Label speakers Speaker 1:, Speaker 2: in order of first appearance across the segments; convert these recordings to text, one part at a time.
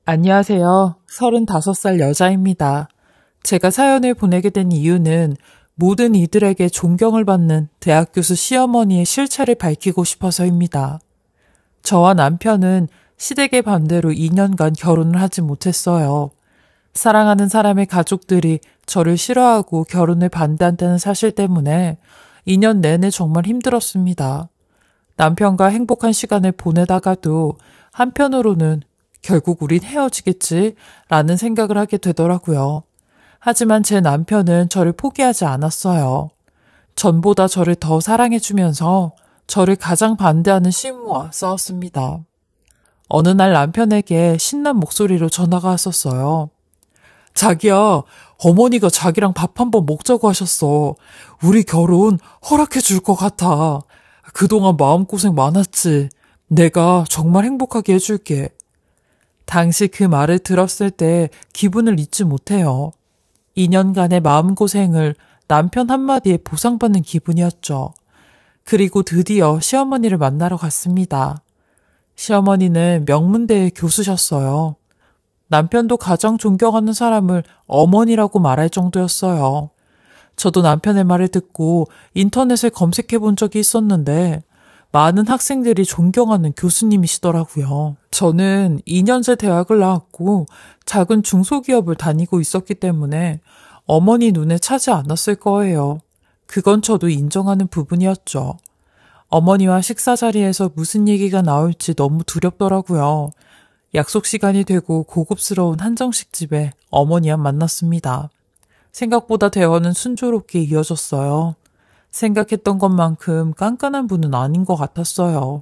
Speaker 1: 안녕하세요. 35살 여자입니다. 제가 사연을 보내게 된 이유는 모든 이들에게 존경을 받는 대학 교수 시어머니의 실체를 밝히고 싶어서입니다. 저와 남편은 시댁의 반대로 2년간 결혼을 하지 못했어요. 사랑하는 사람의 가족들이 저를 싫어하고 결혼을 반대한다는 사실 때문에 2년 내내 정말 힘들었습니다. 남편과 행복한 시간을 보내다가도 한편으로는 결국 우린 헤어지겠지 라는 생각을 하게 되더라고요. 하지만 제 남편은 저를 포기하지 않았어요. 전보다 저를 더 사랑해주면서 저를 가장 반대하는 시부모와 싸웠습니다. 어느 날 남편에게 신난 목소리로 전화가 왔었어요. 자기야, 어머니가 자기랑 밥 한번 먹자고 하셨어. 우리 결혼 허락해 줄 것 같아. 그동안 마음고생 많았지. 내가 정말 행복하게 해줄게. 당시 그 말을 들었을 때 기분을 잊지 못해요. 2년간의 마음고생을 남편 한마디에 보상받는 기분이었죠. 그리고 드디어 시어머니를 만나러 갔습니다. 시어머니는 명문대의 교수셨어요. 남편도 가장 존경하는 사람을 어머니라고 말할 정도였어요. 저도 남편의 말을 듣고 인터넷에 검색해 본 적이 있었는데 많은 학생들이 존경하는 교수님이시더라고요. 저는 2년제 대학을 나왔고 작은 중소기업을 다니고 있었기 때문에 어머니 눈에 차지 않았을 거예요. 그건 저도 인정하는 부분이었죠. 어머니와 식사 자리에서 무슨 얘기가 나올지 너무 두렵더라고요. 약속 시간이 되고 고급스러운 한정식 집에 어머니와 만났습니다. 생각보다 대화는 순조롭게 이어졌어요. 생각했던 것만큼 깐깐한 분은 아닌 것 같았어요.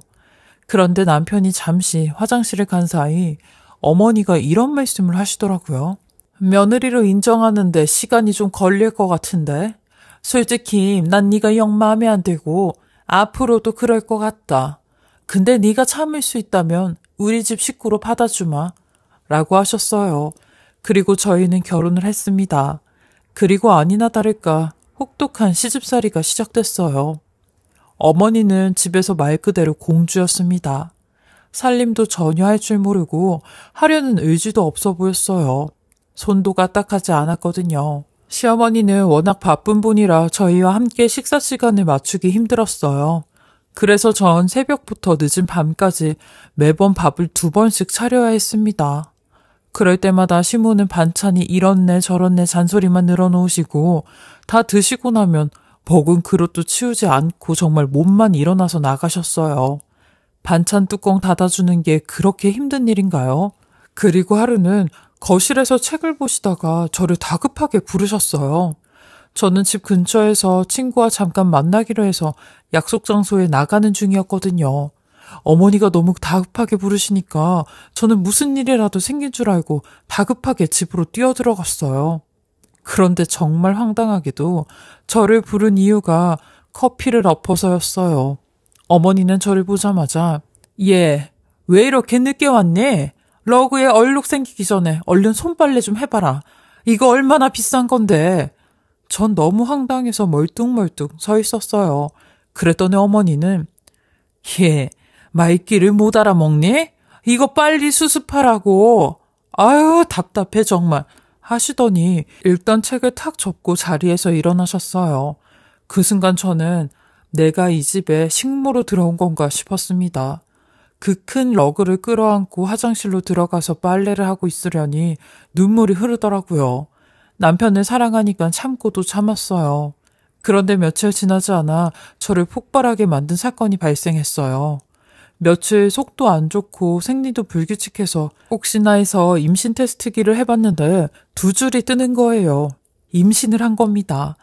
Speaker 1: 그런데 남편이 잠시 화장실을 간 사이 어머니가 이런 말씀을 하시더라고요. 며느리로 인정하는데 시간이 좀 걸릴 것 같은데. 솔직히 난 네가 영 마음에 안 들고 앞으로도 그럴 것 같다. 근데 네가 참을 수 있다면 우리 집 식구로 받아주마. 라고 하셨어요. 그리고 저희는 결혼을 했습니다. 그리고 아니나 다를까 혹독한 시집살이가 시작됐어요. 어머니는 집에서 말 그대로 공주였습니다. 살림도 전혀 할 줄 모르고 하려는 의지도 없어 보였어요. 손도 까딱하지 않았거든요. 시어머니는 워낙 바쁜 분이라 저희와 함께 식사 시간을 맞추기 힘들었어요. 그래서 전 새벽부터 늦은 밤까지 매번 밥을 2번씩 차려야 했습니다. 그럴 때마다 시모는 반찬이 이렇네 저렇네 잔소리만 늘어놓으시고 다 드시고 나면 먹은 그릇도 치우지 않고 정말 몸만 일어나서 나가셨어요. 반찬 뚜껑 닫아주는 게 그렇게 힘든 일인가요? 그리고 하루는 거실에서 책을 보시다가 저를 다급하게 부르셨어요. 저는 집 근처에서 친구와 잠깐 만나기로 해서 약속 장소에 나가는 중이었거든요. 어머니가 너무 다급하게 부르시니까 저는 무슨 일이라도 생긴 줄 알고 다급하게 집으로 뛰어들어갔어요. 그런데 정말 황당하게도 저를 부른 이유가 커피를 엎어서였어요. 어머니는 저를 보자마자 얘, 왜 이렇게 늦게 왔니? 러그에 얼룩 생기기 전에 얼른 손빨래 좀 해봐라. 이거 얼마나 비싼 건데. 전 너무 황당해서 멀뚱멀뚱 서 있었어요. 그랬더니 어머니는 얘, 말귀를 못 알아먹니? 이거 빨리 수습하라고. 아유, 답답해 정말. 하시더니 읽던 책을 탁 접고 자리에서 일어나셨어요. 그 순간 저는 내가 이 집에 식모로 들어온 건가 싶었습니다. 그 큰 러그를 끌어안고 화장실로 들어가서 빨래를 하고 있으려니 눈물이 흐르더라고요. 남편을 사랑하니까 참고도 참았어요. 그런데 며칠 지나지 않아 저를 폭발하게 만든 사건이 발생했어요. 며칠 속도 안 좋고 생리도 불규칙해서 혹시나 해서 임신 테스트기를 해봤는데 2줄이 뜨는 거예요. 임신을 한 겁니다.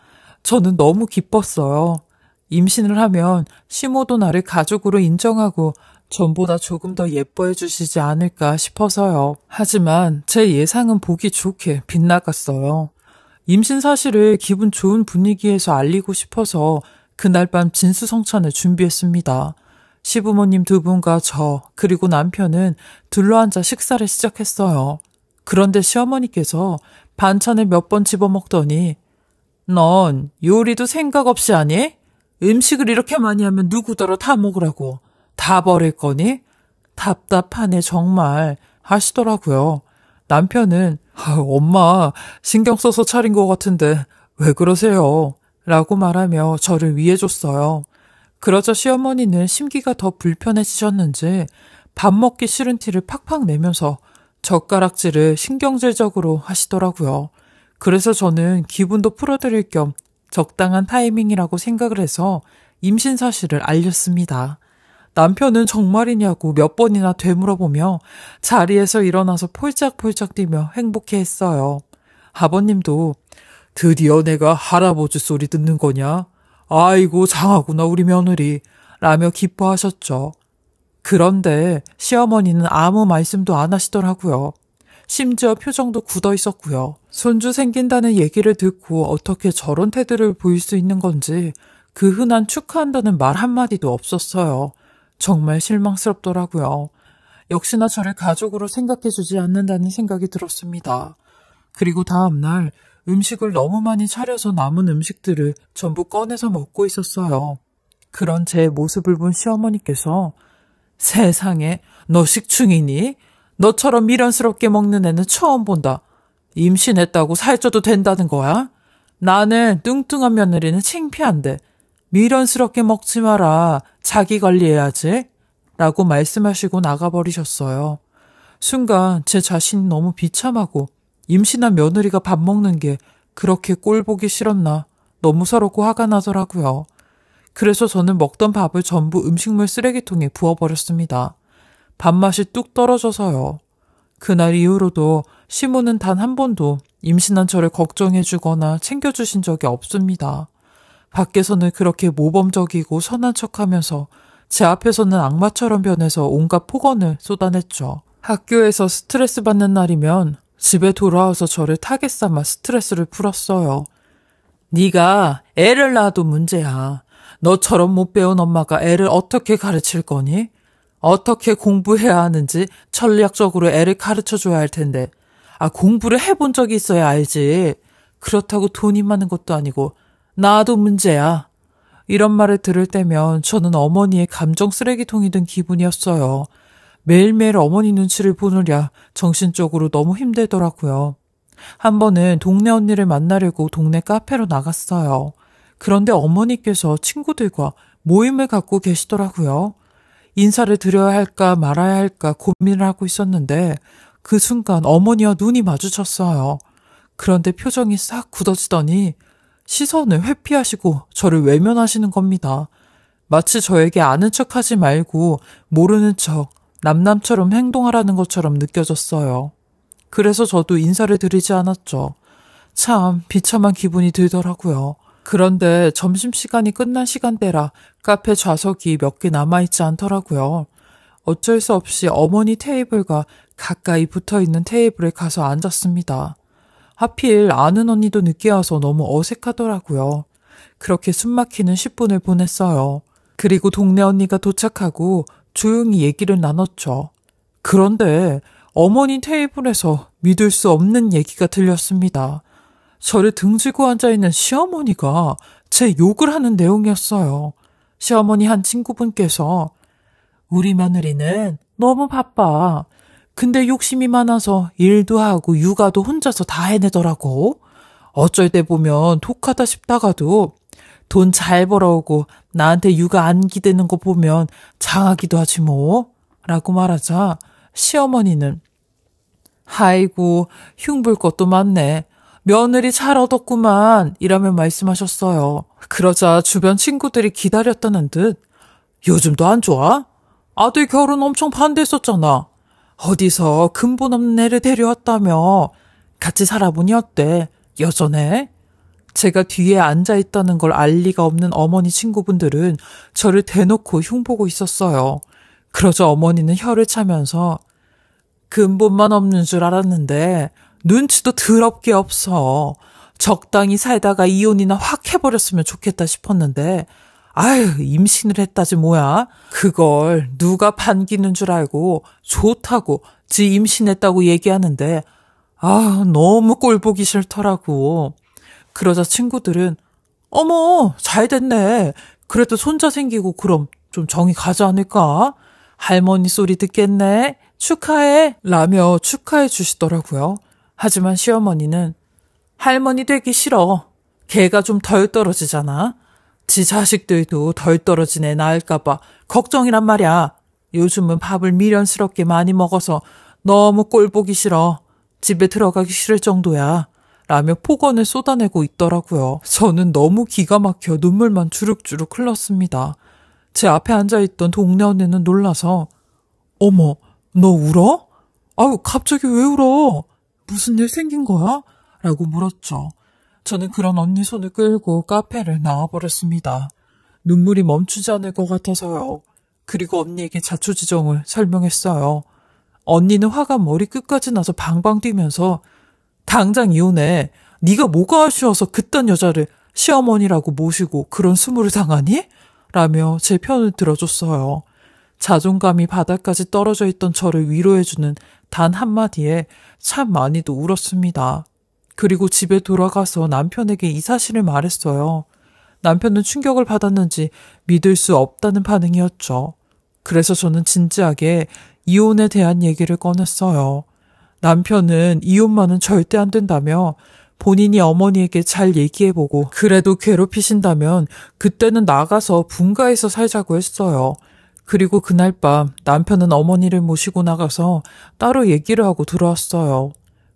Speaker 1: 저는 너무 기뻤어요. 임신을 하면 시모도 나를 가족으로 인정하고 전보다 조금 더 예뻐해 주시지 않을까 싶어서요. 하지만 제 예상은 보기 좋게 빗나갔어요. 임신 사실을 기분 좋은 분위기에서 알리고 싶어서 그날 밤 진수성찬을 준비했습니다. 시부모님 2분과 저 그리고 남편은 둘러앉아 식사를 시작했어요. 그런데 시어머니께서 반찬을 몇 번 집어먹더니 넌 요리도 생각 없이 하니? 음식을 이렇게 많이 하면 누구더러 다 먹으라고. 다 버릴 거니? 답답하네 정말 하시더라고요. 남편은 엄마 신경 써서 차린 것 같은데 왜 그러세요? 라고 말하며 저를 위해줬어요. 그러자 시어머니는 심기가 더 불편해지셨는지 밥 먹기 싫은 티를 팍팍 내면서 젓가락질을 신경질적으로 하시더라고요. 그래서 저는 기분도 풀어드릴 겸 적당한 타이밍이라고 생각을 해서 임신 사실을 알렸습니다. 남편은 정말이냐고 몇 번이나 되물어보며 자리에서 일어나서 폴짝폴짝 뛰며 행복해했어요. 아버님도 드디어 내가 할아버지 소리 듣는 거냐? 아이고 장하구나 우리 며느리 라며 기뻐하셨죠. 그런데 시어머니는 아무 말씀도 안 하시더라고요. 심지어 표정도 굳어 있었고요. 손주 생긴다는 얘기를 듣고 어떻게 저런 태도를 보일 수 있는 건지 그 흔한 축하한다는 말 한마디도 없었어요. 정말 실망스럽더라고요. 역시나 저를 가족으로 생각해주지 않는다는 생각이 들었습니다. 그리고 다음날 음식을 너무 많이 차려서 남은 음식들을 전부 꺼내서 먹고 있었어요. 그런 제 모습을 본 시어머니께서 세상에 너 식충이니? 너처럼 미련스럽게 먹는 애는 처음 본다. 임신했다고 살쪄도 된다는 거야? 나는 뚱뚱한 며느리는 창피한데 미련스럽게 먹지 마라. 자기 관리해야지. 라고 말씀하시고 나가버리셨어요. 순간 제 자신이 너무 비참하고 임신한 며느리가 밥 먹는 게 그렇게 꼴보기 싫었나 너무 서럽고 화가 나더라고요. 그래서 저는 먹던 밥을 전부 음식물 쓰레기통에 부어버렸습니다. 밥맛이 뚝 떨어져서요. 그날 이후로도 시모는 단 한 번도 임신한 저를 걱정해주거나 챙겨주신 적이 없습니다. 밖에서는 그렇게 모범적이고 선한 척하면서 제 앞에서는 악마처럼 변해서 온갖 폭언을 쏟아냈죠. 학교에서 스트레스 받는 날이면 집에 돌아와서 저를 타겟 삼아 스트레스를 풀었어요. 네가 애를 낳아도 문제야. 너처럼 못 배운 엄마가 애를 어떻게 가르칠 거니? 어떻게 공부해야 하는지 전략적으로 애를 가르쳐줘야 할 텐데. 공부를 해본 적이 있어야 알지. 그렇다고 돈이 많은 것도 아니고 나도 문제야. 이런 말을 들을 때면 저는 어머니의 감정 쓰레기통이 된 기분이었어요. 매일매일 어머니 눈치를 보느랴 정신적으로 너무 힘들더라고요. 한 번은 동네 언니를 만나려고 동네 카페로 나갔어요. 그런데 어머니께서 친구들과 모임을 갖고 계시더라고요. 인사를 드려야 할까 말아야 할까 고민을 하고 있었는데 그 순간 어머니와 눈이 마주쳤어요. 그런데 표정이 싹 굳어지더니 시선을 회피하시고 저를 외면하시는 겁니다. 마치 저에게 아는 척하지 말고 모르는 척 남남처럼 행동하라는 것처럼 느껴졌어요. 그래서 저도 인사를 드리지 않았죠. 참 비참한 기분이 들더라고요. 그런데 점심시간이 끝난 시간대라 카페 좌석이 몇 개 남아있지 않더라고요. 어쩔 수 없이 어머니 테이블과 가까이 붙어있는 테이블에 가서 앉았습니다. 하필 아는 언니도 늦게 와서 너무 어색하더라고요. 그렇게 숨막히는 10분을 보냈어요. 그리고 동네 언니가 도착하고 조용히 얘기를 나눴죠. 그런데 어머니 테이블에서 믿을 수 없는 얘기가 들렸습니다. 저를 등지고 앉아있는 시어머니가 제 욕을 하는 내용이었어요. 시어머니 한 친구분께서 우리 며느리는 너무 바빠. 근데 욕심이 많아서 일도 하고 육아도 혼자서 다 해내더라고. 어쩔 때 보면 독하다 싶다가도 돈 잘 벌어오고 나한테 육아 안 기대는 거 보면 장하기도 하지 뭐. 라고 말하자 시어머니는 아이고 흉볼 것도 많네. 며느리 잘 얻었구만 이라며 말씀하셨어요. 그러자 주변 친구들이 기다렸다는 듯 요즘도 안 좋아? 아들 결혼 엄청 반대했었잖아. 어디서 근본 없는 애를 데려왔다며. 같이 살아보니 어때? 여전해? 제가 뒤에 앉아있다는 걸 알 리가 없는 어머니 친구분들은 저를 대놓고 흉보고 있었어요. 그러자 어머니는 혀를 차면서 근본만 없는 줄 알았는데 눈치도 더럽게 없어. 적당히 살다가 이혼이나 확 해버렸으면 좋겠다 싶었는데 아유 임신을 했다지 뭐야. 그걸 누가 반기는 줄 알고 좋다고 지 임신했다고 얘기하는데 너무 꼴보기 싫더라고. 그러자 친구들은 어머 잘 됐네. 그래도 손자 생기고 그럼 좀 정이 가지 않을까? 할머니 소리 듣겠네. 축하해! 라며 축하해 주시더라고요. 하지만 시어머니는 할머니 되기 싫어. 걔가 좀 덜 떨어지잖아. 지 자식들도 덜 떨어진 애 낳을까봐 걱정이란 말이야. 요즘은 밥을 미련스럽게 많이 먹어서 너무 꼴 보기 싫어. 집에 들어가기 싫을 정도야. 라며 폭언을 쏟아내고 있더라고요. 저는 너무 기가 막혀 눈물만 주룩주룩 흘렀습니다. 제 앞에 앉아있던 동네 언니는 놀라서 어머, 너 울어? 아유, 갑자기 왜 울어? 무슨 일 생긴 거야? 라고 물었죠. 저는 그런 언니 손을 끌고 카페를 나와버렸습니다. 눈물이 멈추지 않을 것 같아서요. 그리고 언니에게 자초지종을 설명했어요. 언니는 화가 머리 끝까지 나서 방방 뛰면서 당장 이혼해. 네가 뭐가 아쉬워서 그딴 여자를 시어머니라고 모시고 그런 수모를 당하니? 라며 제 편을 들어줬어요. 자존감이 바닥까지 떨어져 있던 저를 위로해주는 단 한마디에 참 많이도 울었습니다. 그리고 집에 돌아가서 남편에게 이 사실을 말했어요. 남편은 충격을 받았는지 믿을 수 없다는 반응이었죠. 그래서 저는 진지하게 이혼에 대한 얘기를 꺼냈어요. 남편은 이혼만은 절대 안 된다며 본인이 어머니에게 잘 얘기해보고 그래도 괴롭히신다면 그때는 나가서 분가해서 살자고 했어요. 그리고 그날 밤 남편은 어머니를 모시고 나가서 따로 얘기를 하고 들어왔어요.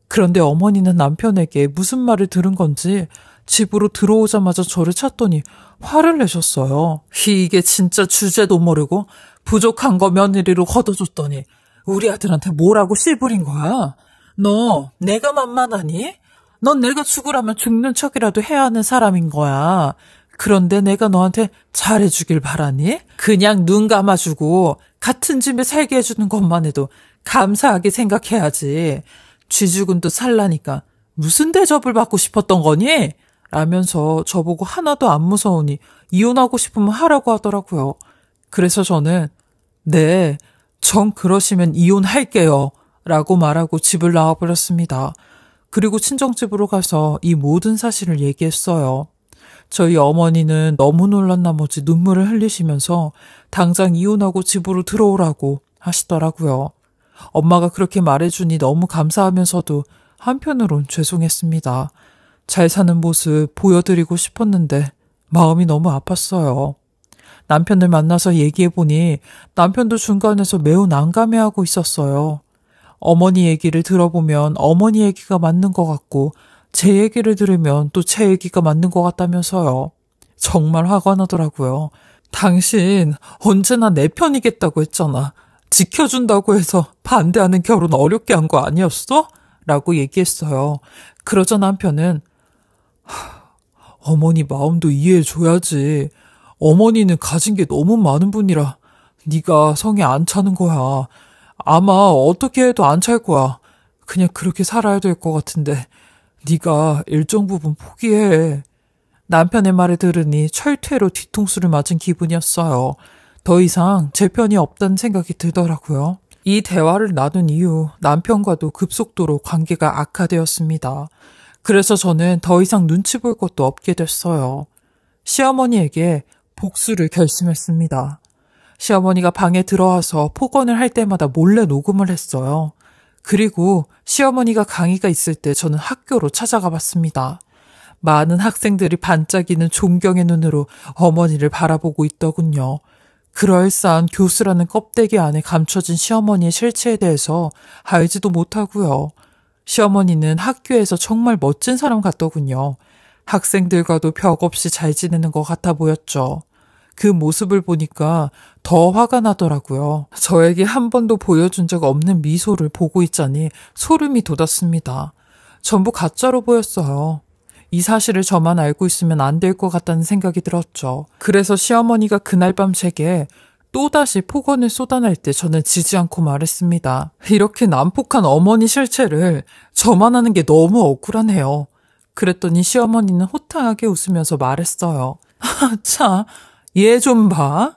Speaker 1: 그런데 어머니는 남편에게 무슨 말을 들은 건지 집으로 들어오자마자 저를 찾더니 화를 내셨어요. 이게 진짜 주제도 모르고 부족한 거 며느리로 걷어줬더니 우리 아들한테 뭐라고 씨부린 거야? 너 내가 만만하니? 넌 내가 죽으라면 죽는 척이라도 해야 하는 사람인 거야. 그런데 내가 너한테 잘해주길 바라니? 그냥 눈 감아주고 같은 집에 살게 해주는 것만 해도 감사하게 생각해야지. 쥐죽은도 살라니까 무슨 대접을 받고 싶었던 거니? 라면서 저보고 하나도 안 무서우니 이혼하고 싶으면 하라고 하더라고요. 그래서 저는 네, 정 그러시면 이혼할게요. 라고 말하고 집을 나와버렸습니다. 그리고 친정집으로 가서 이 모든 사실을 얘기했어요. 저희 어머니는 너무 놀란 나머지 눈물을 흘리시면서 당장 이혼하고 집으로 들어오라고 하시더라고요. 엄마가 그렇게 말해주니 너무 감사하면서도 한편으론 죄송했습니다. 잘 사는 모습 보여드리고 싶었는데 마음이 너무 아팠어요. 남편을 만나서 얘기해보니 남편도 중간에서 매우 난감해하고 있었어요. 어머니 얘기를 들어보면 어머니 얘기가 맞는 것 같고 제 얘기를 들으면 또 제 얘기가 맞는 것 같다면서요. 정말 화가 나더라고요. 당신 언제나 내 편이겠다고 했잖아. 지켜준다고 해서 반대하는 결혼 어렵게 한 거 아니었어? 라고 얘기했어요. 그러자 남편은 어머니 마음도 이해해줘야지. 어머니는 가진 게 너무 많은 분이라 네가 성에 안 차는 거야. 아마 어떻게 해도 안 찰 거야. 그냥 그렇게 살아야 될 것 같은데 네가 일정 부분 포기해. 남편의 말을 들으니 철퇴로 뒤통수를 맞은 기분이었어요. 더 이상 제 편이 없다는 생각이 들더라고요. 이 대화를 나눈 이후 남편과도 급속도로 관계가 악화되었습니다. 그래서 저는 더 이상 눈치 볼 것도 없게 됐어요. 시어머니에게 복수를 결심했습니다. 시어머니가 방에 들어와서 폭언을 할 때마다 몰래 녹음을 했어요. 그리고 시어머니가 강의가 있을 때 저는 학교로 찾아가 봤습니다. 많은 학생들이 반짝이는 존경의 눈으로 어머니를 바라보고 있더군요. 그럴싸한 교수라는 껍데기 안에 감춰진 시어머니의 실체에 대해서 알지도 못하고요. 시어머니는 학교에서 정말 멋진 사람 같더군요. 학생들과도 벽 없이 잘 지내는 것 같아 보였죠. 그 모습을 보니까 더 화가 나더라고요. 저에게 한 번도 보여준 적 없는 미소를 보고 있자니 소름이 돋았습니다. 전부 가짜로 보였어요. 이 사실을 저만 알고 있으면 안 될 것 같다는 생각이 들었죠. 그래서 시어머니가 그날 밤 제게 또다시 폭언을 쏟아낼 때 저는 지지 않고 말했습니다. 이렇게 난폭한 어머니 실체를 저만 하는 게 너무 억울하네요. 그랬더니 시어머니는 호탕하게 웃으면서 말했어요. 참, 얘 좀 봐.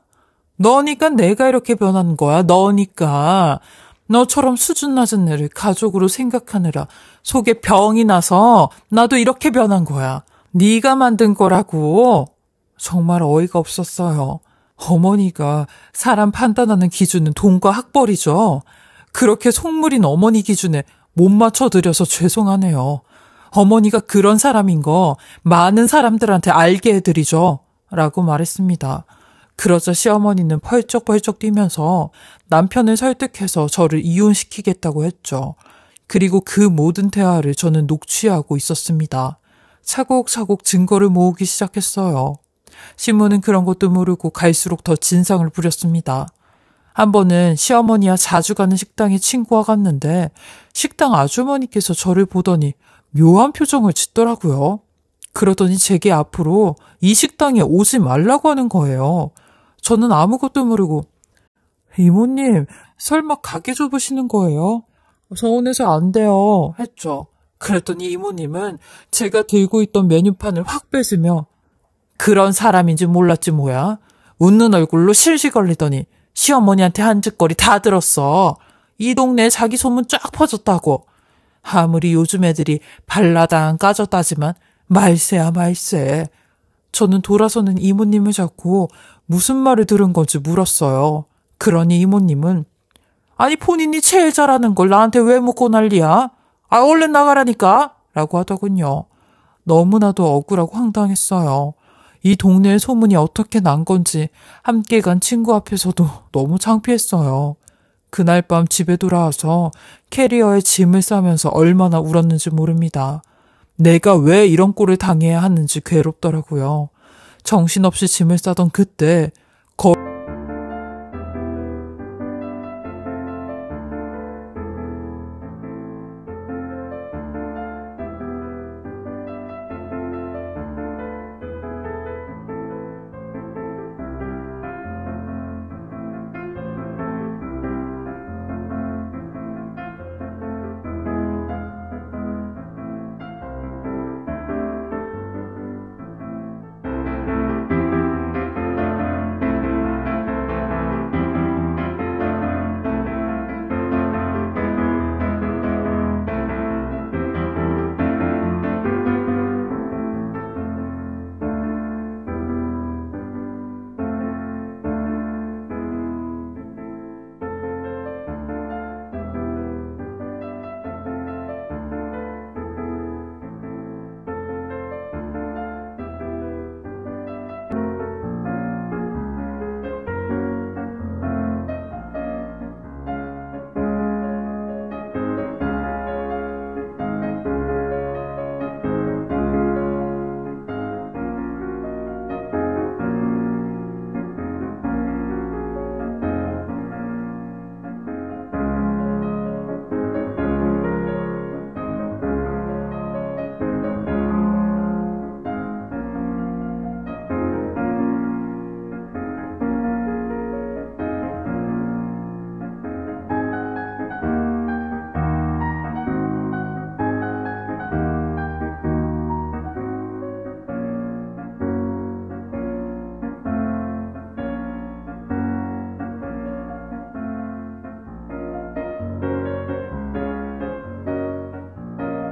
Speaker 1: 너니까 내가 이렇게 변한 거야. 너니까. 너처럼 수준 낮은 애를 가족으로 생각하느라 속에 병이 나서 나도 이렇게 변한 거야. 네가 만든 거라고. 정말 어이가 없었어요. 어머니가 사람 판단하는 기준은 돈과 학벌이죠. 그렇게 속물인 어머니 기준에 못 맞춰드려서 죄송하네요. 어머니가 그런 사람인 거 많은 사람들한테 알게 해드리죠. 라고 말했습니다. 그러자 시어머니는 펄쩍펄쩍 뛰면서 남편을 설득해서 저를 이혼시키겠다고 했죠. 그리고 그 모든 대화를 저는 녹취하고 있었습니다. 차곡차곡 증거를 모으기 시작했어요. 신문은 그런 것도 모르고 갈수록 더 진상을 부렸습니다. 한 번은 시어머니와 자주 가는 식당에 친구와 갔는데 식당 아주머니께서 저를 보더니 묘한 표정을 짓더라고요. 그러더니 제게 앞으로 이 식당에 오지 말라고 하는 거예요. 저는 아무것도 모르고 이모님 설마 가게 접으시는 거예요? 서운해서 안 돼요 했죠. 그랬더니 이모님은 제가 들고 있던 메뉴판을 확 뺏으며 그런 사람인지 몰랐지 뭐야. 웃는 얼굴로 실실 걸리더니 시어머니한테 한 짓거리 다 들었어. 이 동네에 자기 소문 쫙 퍼졌다고. 아무리 요즘 애들이 발라당 까졌다지만 말세야 말세. 저는 돌아서는 이모님을 잡고 무슨 말을 들은 건지 물었어요. 그러니 이모님은 아니 본인이 제일 잘하는 걸 나한테 왜 묻고 난리야? 아 얼른 나가라니까 라고 하더군요. 너무나도 억울하고 황당했어요. 이 동네의 소문이 어떻게 난 건지 함께 간 친구 앞에서도 너무 창피했어요. 그날 밤 집에 돌아와서 캐리어에 짐을 싸면서 얼마나 울었는지 모릅니다. 내가 왜 이런 꼴을 당해야 하는지 괴롭더라고요. 정신없이 짐을 싸던 그때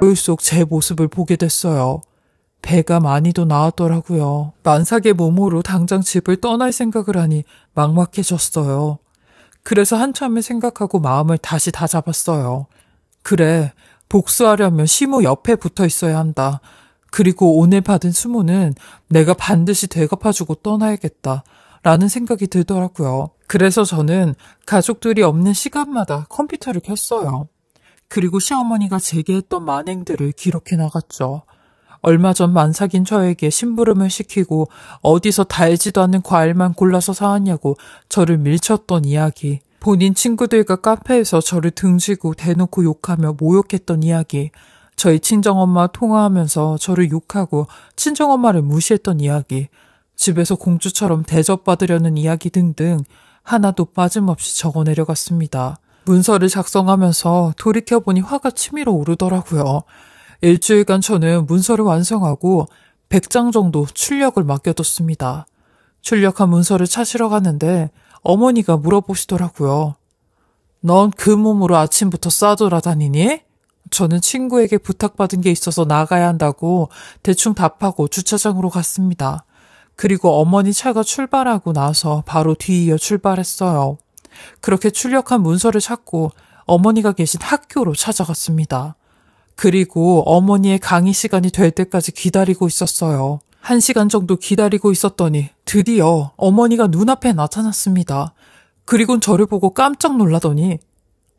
Speaker 1: 거울 속 제 모습을 보게 됐어요. 배가 많이도 나왔더라고요. 만삭의 몸으로 당장 집을 떠날 생각을 하니 막막해졌어요. 그래서 한참을 생각하고 마음을 다시 다잡았어요. 그래, 복수하려면 시모 옆에 붙어 있어야 한다. 그리고 오늘 받은 수모는 내가 반드시 되갚아주고 떠나야겠다. 라는 생각이 들더라고요. 그래서 저는 가족들이 없는 시간마다 컴퓨터를 켰어요. 그리고 시어머니가 제게 했던 만행들을 기록해 나갔죠. 얼마 전 만삭인 저에게 심부름을 시키고 어디서 달지도 않는 과일만 골라서 사왔냐고 저를 밀쳤던 이야기. 본인 친구들과 카페에서 저를 등지고 대놓고 욕하며 모욕했던 이야기. 저희 친정엄마 통화하면서 저를 욕하고 친정엄마를 무시했던 이야기. 집에서 공주처럼 대접받으려는 이야기 등등 하나도 빠짐없이 적어 내려갔습니다. 문서를 작성하면서 돌이켜보니 화가 치밀어 오르더라고요. 일주일간 저는 문서를 완성하고 100장 정도 출력을 맡겨뒀습니다. 출력한 문서를 찾으러 갔는데 어머니가 물어보시더라고요. 넌 그 몸으로 아침부터 싸돌아다니니? 저는 친구에게 부탁받은 게 있어서 나가야 한다고 대충 답하고 주차장으로 갔습니다. 그리고 어머니 차가 출발하고 나서 바로 뒤이어 출발했어요. 그렇게 출력한 문서를 찾고 어머니가 계신 학교로 찾아갔습니다. 그리고 어머니의 강의 시간이 될 때까지 기다리고 있었어요. 1시간 정도 기다리고 있었더니 드디어 어머니가 눈앞에 나타났습니다. 그리곤 저를 보고 깜짝 놀라더니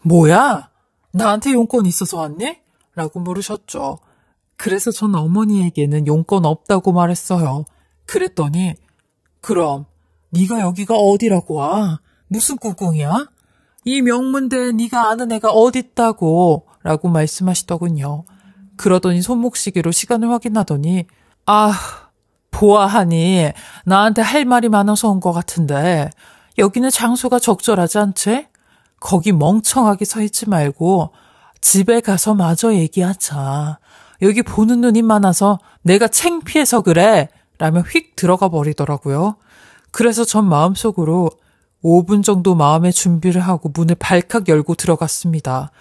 Speaker 1: 뭐야? 나한테 용건 있어서 왔니? 라고 물으셨죠. 그래서 전 어머니에게는 용건 없다고 말했어요. 그랬더니 그럼 네가 여기가 어디라고 와? 무슨 꿍꿍이야? 이 명문대에 네가 아는 애가 어딨다고 라고 말씀하시더군요. 그러더니 손목시계로 시간을 확인하더니 보아하니 나한테 할 말이 많아서 온 것 같은데 여기는 장소가 적절하지 않지? 거기 멍청하게 서 있지 말고 집에 가서 마저 얘기하자. 여기 보는 눈이 많아서 내가 창피해서 그래 라며 휙 들어가 버리더라고요. 그래서 전 마음속으로 5분 정도 마음의 준비를 하고 문을 발칵 열고 들어갔습니다.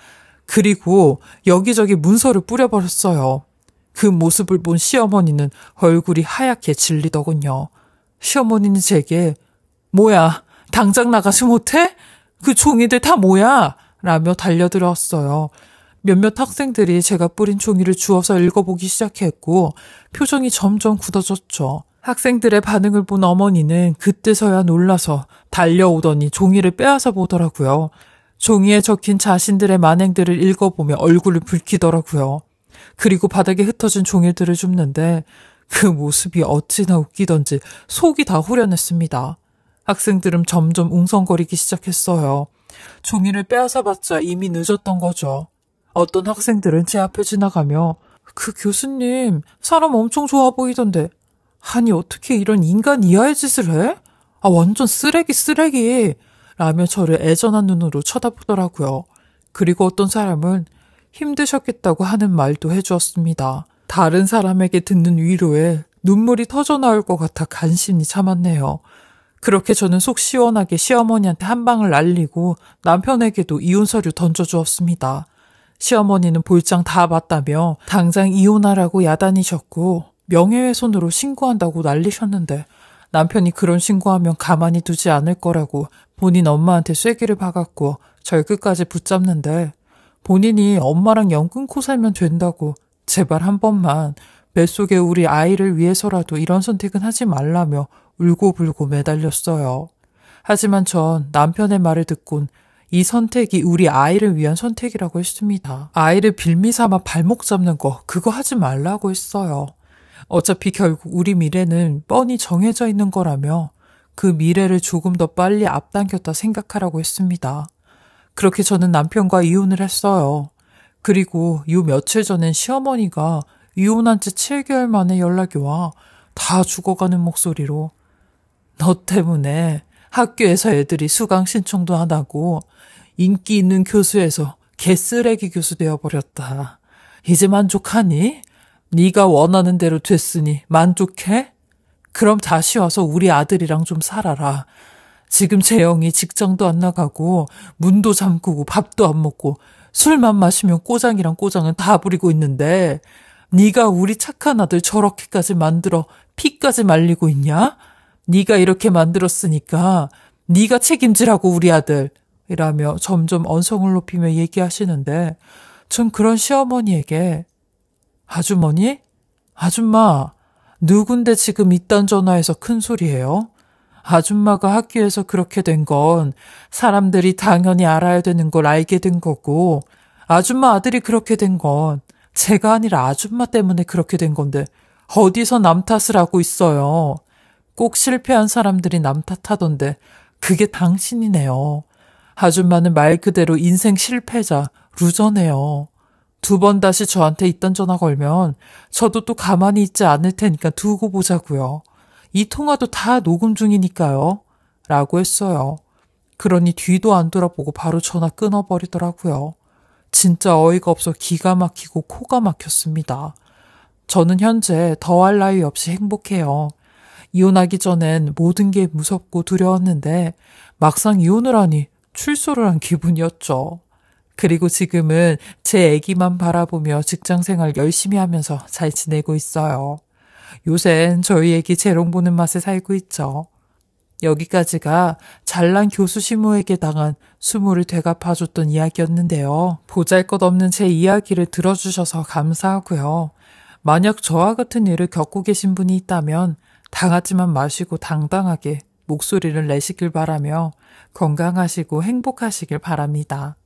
Speaker 1: 그리고 여기저기 문서를 뿌려버렸어요. 그 모습을 본 시어머니는 얼굴이 하얗게 질리더군요. 시어머니는 제게 뭐야 당장 나가지 못해? 그 종이들 다 뭐야? 라며 달려들었어요. 몇몇 학생들이 제가 뿌린 종이를 주워서 읽어보기 시작했고 표정이 점점 굳어졌죠. 학생들의 반응을 본 어머니는 그때서야 놀라서 달려오더니 종이를 빼앗아 보더라고요. 종이에 적힌 자신들의 만행들을 읽어보며 얼굴을 붉히더라고요. 그리고 바닥에 흩어진 종이들을 줍는데 그 모습이 어찌나 웃기던지 속이 다 후련했습니다. 학생들은 점점 웅성거리기 시작했어요. 종이를 빼앗아봤자 이미 늦었던 거죠. 어떤 학생들은 제 앞에 지나가며 그 교수님 사람 엄청 좋아 보이던데 아니 어떻게 이런 인간 이하의 짓을 해? 완전 쓰레기 라며 저를 애절한 눈으로 쳐다보더라고요. 그리고 어떤 사람은 힘드셨겠다고 하는 말도 해주었습니다. 다른 사람에게 듣는 위로에 눈물이 터져 나올 것 같아 간신히 참았네요. 그렇게 저는 속 시원하게 시어머니한테 한 방을 날리고 남편에게도 이혼 서류 던져주었습니다. 시어머니는 볼장 다 봤다며 당장 이혼하라고 야단이셨고 명예훼손으로 신고한다고 난리셨는데 남편이 그런 신고하면 가만히 두지 않을 거라고 본인 엄마한테 쐐기를 박았고 절 끝까지 붙잡는데 본인이 엄마랑 연 끊고 살면 된다고 제발 한 번만 뱃속에 우리 아이를 위해서라도 이런 선택은 하지 말라며 울고불고 매달렸어요. 하지만 전 남편의 말을 듣곤 이 선택이 우리 아이를 위한 선택이라고 했습니다. 아이를 빌미 삼아 발목 잡는 거 그거 하지 말라고 했어요. 어차피 결국 우리 미래는 뻔히 정해져 있는 거라며 그 미래를 조금 더 빨리 앞당겼다 생각하라고 했습니다. 그렇게 저는 남편과 이혼을 했어요. 그리고 요 며칠 전엔 시어머니가 이혼한 지 7개월 만에 연락이 와 다 죽어가는 목소리로 너 때문에 학교에서 애들이 수강 신청도 안 하고 인기 있는 교수에서 개쓰레기 교수 되어버렸다. 이제 만족하니? 네가 원하는 대로 됐으니 만족해? 그럼 다시 와서 우리 아들이랑 좀 살아라. 지금 재영이 직장도 안 나가고 문도 잠그고 밥도 안 먹고 술만 마시면 꼬장이랑 꼬장은 다 부리고 있는데 네가 우리 착한 아들 저렇게까지 만들어 피까지 말리고 있냐? 네가 이렇게 만들었으니까 네가 책임지라고 우리 아들 이라며 점점 언성을 높이며 얘기하시는데 전 그런 시어머니에게 아주머니? 아줌마 누군데 지금 이딴 전화해서 큰 소리예요? 아줌마가 학교에서 그렇게 된 건 사람들이 당연히 알아야 되는 걸 알게 된 거고 아줌마 아들이 그렇게 된 건 제가 아니라 아줌마 때문에 그렇게 된 건데 어디서 남 탓을 하고 있어요. 꼭 실패한 사람들이 남 탓하던데 그게 당신이네요. 아줌마는 말 그대로 인생 실패자, 루저네요. 2번 다시 저한테 이딴 전화 걸면 저도 또 가만히 있지 않을 테니까 두고 보자고요. 이 통화도 다 녹음 중이니까요. 라고 했어요. 그러니 뒤도 안 돌아보고 바로 전화 끊어버리더라고요. 진짜 어이가 없어 기가 막히고 코가 막혔습니다. 저는 현재 더할 나위 없이 행복해요. 이혼하기 전엔 모든 게 무섭고 두려웠는데 막상 이혼을 하니 출소를 한 기분이었죠. 그리고 지금은 제 아기만 바라보며 직장생활 열심히 하면서 잘 지내고 있어요. 요샌 저희 애기 재롱 보는 맛에 살고 있죠. 여기까지가 잘난 교수 시모에게 당한 수모를 되갚아줬던 이야기였는데요. 보잘것없는 제 이야기를 들어주셔서 감사하고요. 만약 저와 같은 일을 겪고 계신 분이 있다면 당하지만 마시고 당당하게 목소리를 내시길 바라며 건강하시고 행복하시길 바랍니다.